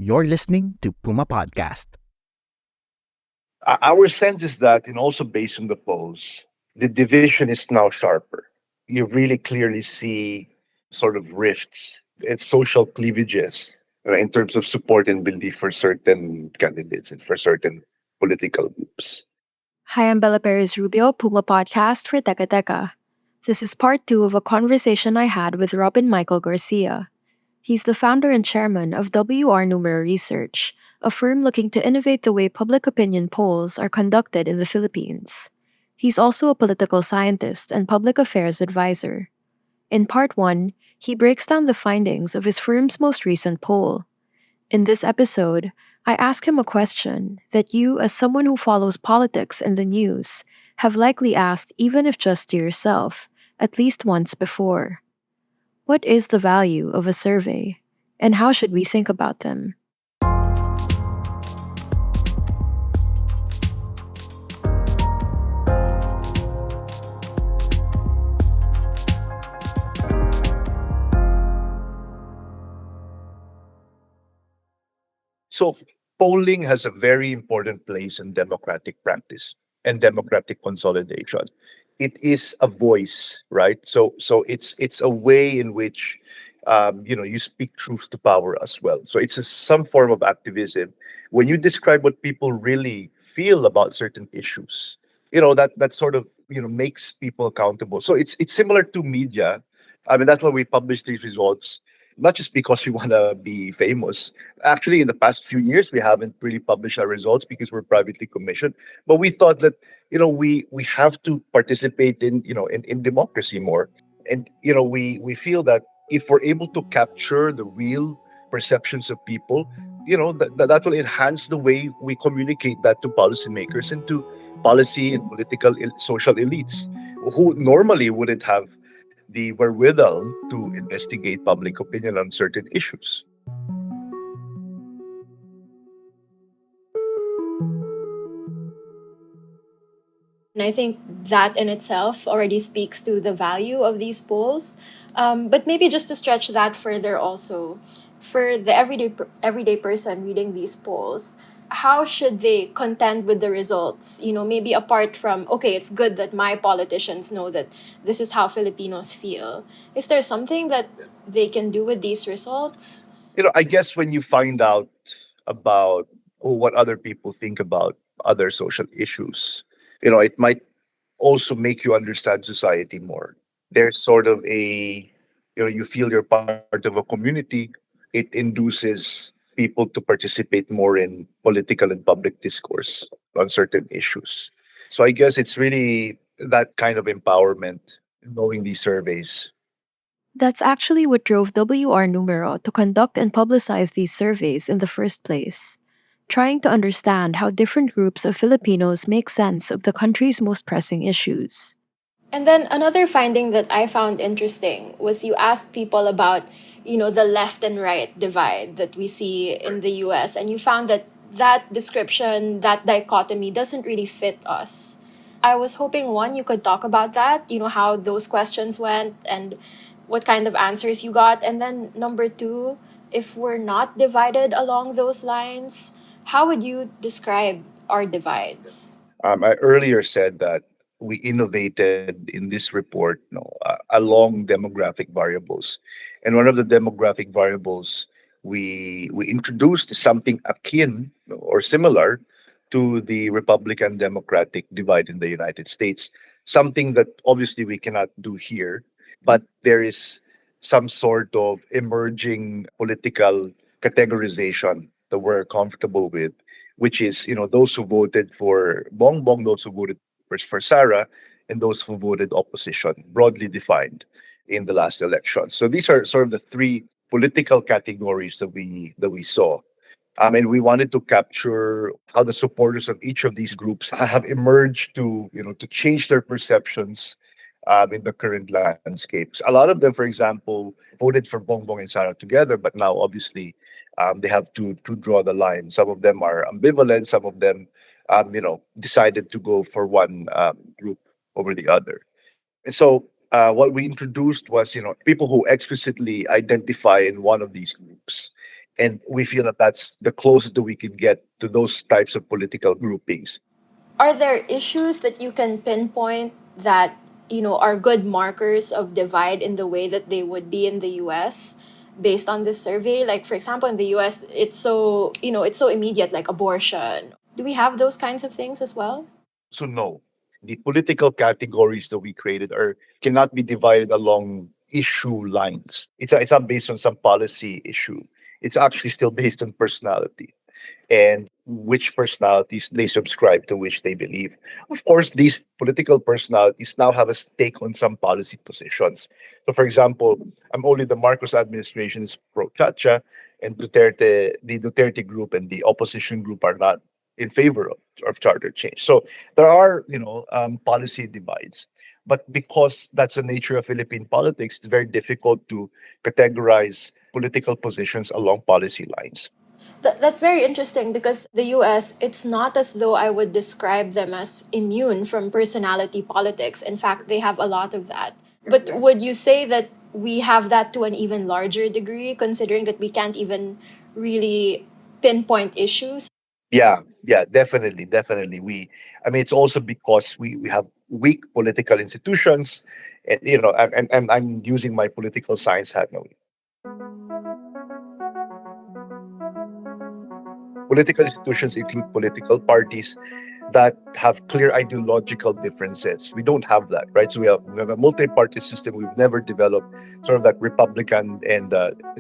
You're listening to Puma Podcast. Our sense is that, also based on the polls, the division is now sharper. You really clearly see sort of rifts and social cleavages in terms of support and belief for certain candidates and for certain political groups. Hi, I'm Bella Perez Rubio, Puma Podcast for Teka Teka. This is part two of a conversation I had with Robin Michael Garcia. He's the founder and chairman of WR Numero Research, a firm looking to innovate the way public opinion polls are conducted in the Philippines. He's also a political scientist and public affairs advisor. In part one, he breaks down the findings of his firm's most recent poll. In this episode, I ask him a question that you, as someone who follows politics and the news, have likely asked even if just to yourself, at least once before. What is the value of a survey, and how should we think about them? So, polling has a very important place in democratic practice and democratic consolidation. It is a voice, right? So it's a way in which you speak truth to power as well. So it's some form of activism when you describe what people really feel about certain issues. That sort of makes people accountable. So it's similar to media. I mean, that's why we publish these results, not just because we want to be famous. Actually, in the past few years, we haven't really published our results because we're privately commissioned. But we thought that we have to participate in democracy more, and we feel that if we're able to capture the real perceptions of people, that will enhance the way we communicate that to policymakers and to policy and political social elites who normally wouldn't have the wherewithal to investigate public opinion on certain issues. And I think that in itself already speaks to the value of these polls. But maybe just to stretch that further, also for the everyday person reading these polls, how should they contend with the results? Maybe apart from, okay, it's good that my politicians know that this is how Filipinos feel. Is there something that they can do with these results? I guess when you find out about what other people think about other social issues, it might also make you understand society more. There's sort of you feel you're part of a community. It induces people to participate more in political and public discourse on certain issues. So I guess it's really that kind of empowerment, knowing these surveys. That's actually what drove WR Numero to conduct and publicize these surveys in the first place, trying to understand how different groups of Filipinos make sense of the country's most pressing issues. And then another finding that I found interesting was you asked people about, the left and right divide that we see in the US, and you found that that description, that dichotomy doesn't really fit us. I was hoping one, you could talk about that, how those questions went and what kind of answers you got. And then number two, if we're not divided along those lines, how would you describe our divides? I earlier said that we innovated in this report, along demographic variables, and one of the demographic variables we introduced is something akin or similar to the Republican Democratic divide in the United States. Something that obviously we cannot do here, but there is some sort of emerging political categorization that we're comfortable with, which is those who voted for Bongbong, those who voted for Sarah, and those who voted opposition, broadly defined in the last election. So these are sort of the three political categories that we saw. And we wanted to capture how the supporters of each of these groups have emerged to change their perceptions in the current landscapes. A lot of them, for example, voted for Bongbong and Sara together, but now obviously they have to draw the line. Some of them are ambivalent. Some of them, decided to go for one group over the other. And so what we introduced was, people who explicitly identify in one of these groups. And we feel that that's the closest that we could get to those types of political groupings. Are there issues that you can pinpoint that, are good markers of divide in the way that they would be in the US based on this survey? Like, for example, in the US, it's so immediate, like abortion. Do we have those kinds of things as well? So no, the political categories that we created are cannot be divided along issue lines. It's not based on some policy issue. It's actually still based on personality and which personalities they subscribe to, which they believe. Of course, these political personalities now have a stake on some policy positions. So, for example, I'm only the Marcos administration is pro Chacha, and the Duterte group and the opposition group are not in favor of charter change. So there are, policy divides. But because that's the nature of Philippine politics, it's very difficult to categorize political positions along policy lines. That's very interesting because the US, it's not as though I would describe them as immune from personality politics. In fact, they have a lot of that. But would you say that we have that to an even larger degree, considering that we can't even really pinpoint issues? Yeah, definitely, definitely. I mean, it's also because we have weak political institutions, and and I'm using my political science hat now. Political institutions include political parties that have clear ideological differences. We don't have that, right? So we have a multi-party system. We've never developed sort of that Republican and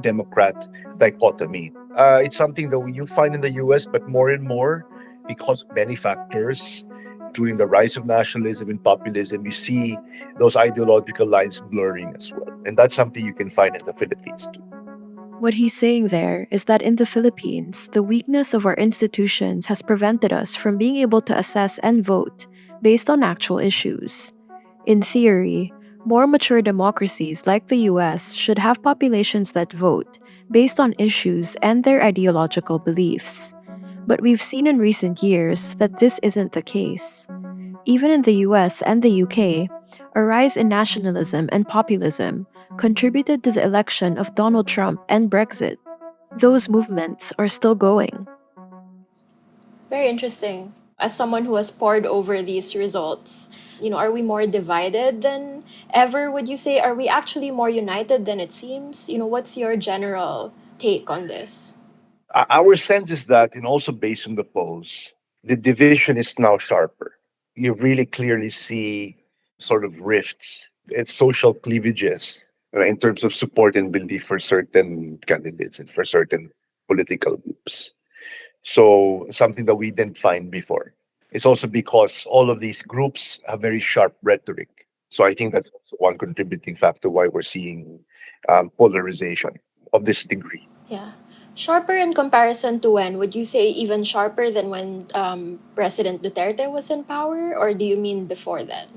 Democrat dichotomy. It's something that you find in the U.S., but more and more because of many factors, including the rise of nationalism and populism, you see those ideological lines blurring as well, and that's something you can find in the Philippines too. What he's saying there is that in the Philippines, the weakness of our institutions has prevented us from being able to assess and vote based on actual issues. In theory, more mature democracies like the US should have populations that vote based on issues and their ideological beliefs. But we've seen in recent years that this isn't the case. Even in the US and the UK, a rise in nationalism and populism contributed to the election of Donald Trump and Brexit. Those movements are still going. Very interesting. As someone who has pored over these results, are we more divided than ever, would you say? Are we actually more united than it seems? What's your general take on this? Our sense is that, and also based on the polls, the division is now sharper. You really clearly see sort of rifts and social cleavages in terms of support and belief for certain candidates and for certain political groups. So something that we didn't find before. It's also because all of these groups have very sharp rhetoric. So I think that's also one contributing factor why we're seeing polarization of this degree. Yeah. Sharper in comparison to when? Would you say even sharper than when President Duterte was in power? Or do you mean before then?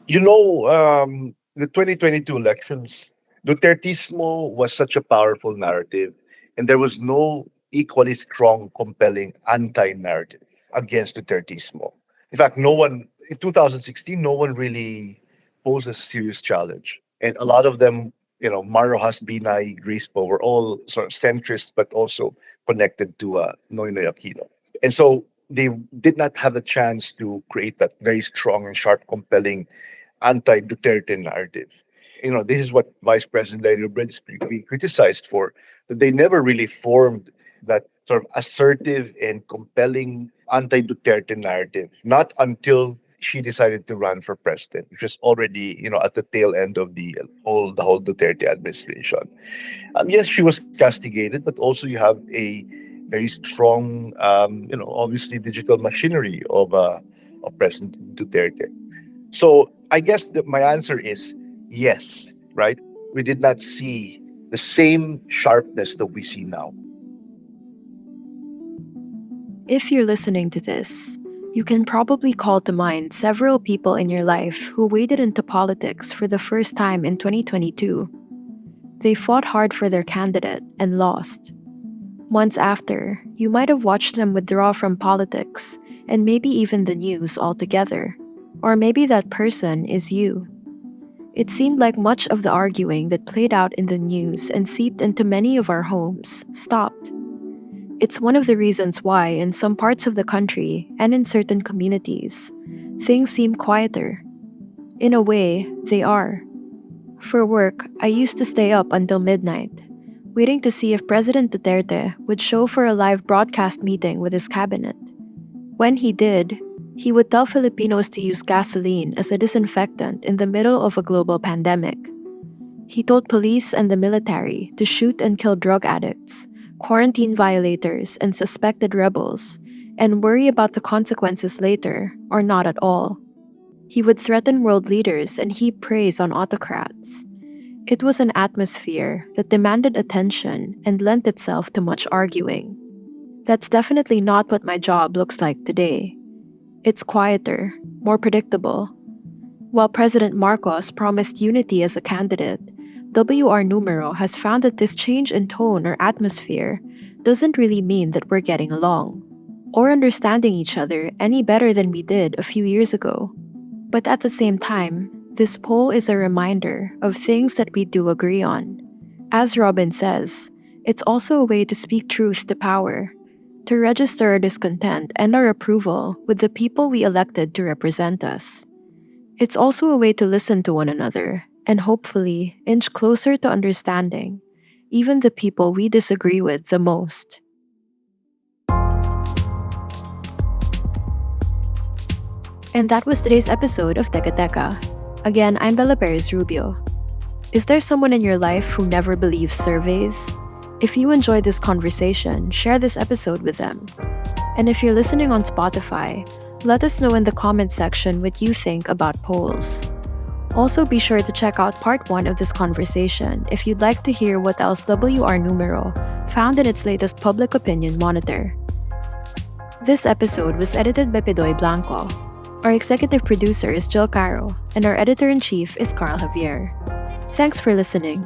The 2022 elections, Dutertismo was such a powerful narrative, and there was no equally strong, compelling anti-narrative against Dutertismo. In fact, no one in 2016, no one really posed a serious challenge, and a lot of them, Maro Hasbinay, Grace Poe, were all sort of centrist, but also connected to Noynoy Aquino, and so they did not have the chance to create that very strong and sharp, compelling anti-Duterte narrative. This is what Vice President Leo Brad is being criticized for, that they never really formed that sort of assertive and compelling anti-Duterte narrative, not until she decided to run for president, which was already, at the tail end of the whole Duterte administration. Yes, she was castigated, but also you have a very strong, obviously digital machinery of President Duterte. So I guess that my answer is yes, right? We did not see the same sharpness that we see now. If you're listening to this, you can probably call to mind several people in your life who waded into politics for the first time in 2022. They fought hard for their candidate and lost. Months after, you might have watched them withdraw from politics and maybe even the news altogether. Or maybe that person is you. It seemed like much of the arguing that played out in the news and seeped into many of our homes stopped. It's one of the reasons why, in some parts of the country and in certain communities, things seem quieter. In a way, they are. For work, I used to stay up until midnight, waiting to see if President Duterte would show for a live broadcast meeting with his cabinet. When he did, he would tell Filipinos to use gasoline as a disinfectant in the middle of a global pandemic. He told police and the military to shoot and kill drug addicts, quarantine violators, and suspected rebels, and worry about the consequences later, or not at all. He would threaten world leaders and heap praise on autocrats. It was an atmosphere that demanded attention and lent itself to much arguing. That's definitely not what my job looks like today. It's quieter, more predictable. While President Marcos promised unity as a candidate, WR Numero has found that this change in tone or atmosphere doesn't really mean that we're getting along or understanding each other any better than we did a few years ago. But at the same time, this poll is a reminder of things that we do agree on. As Robin says, it's also a way to speak truth to power, to register our discontent and our approval with the people we elected to represent us. It's also a way to listen to one another and hopefully inch closer to understanding even the people we disagree with the most. And that was today's episode of Teka Teka. Again, I'm Bella Perez Rubio. Is there someone in your life who never believes surveys? If you enjoyed this conversation, share this episode with them. And if you're listening on Spotify, let us know in the comment section what you think about polls. Also, be sure to check out part 1 of this conversation if you'd like to hear what else WR Numero found in its latest public opinion monitor. This episode was edited by Pedoy Blanco. Our executive producer is Jill Caro, and our editor-in-chief is Carl Javier. Thanks for listening.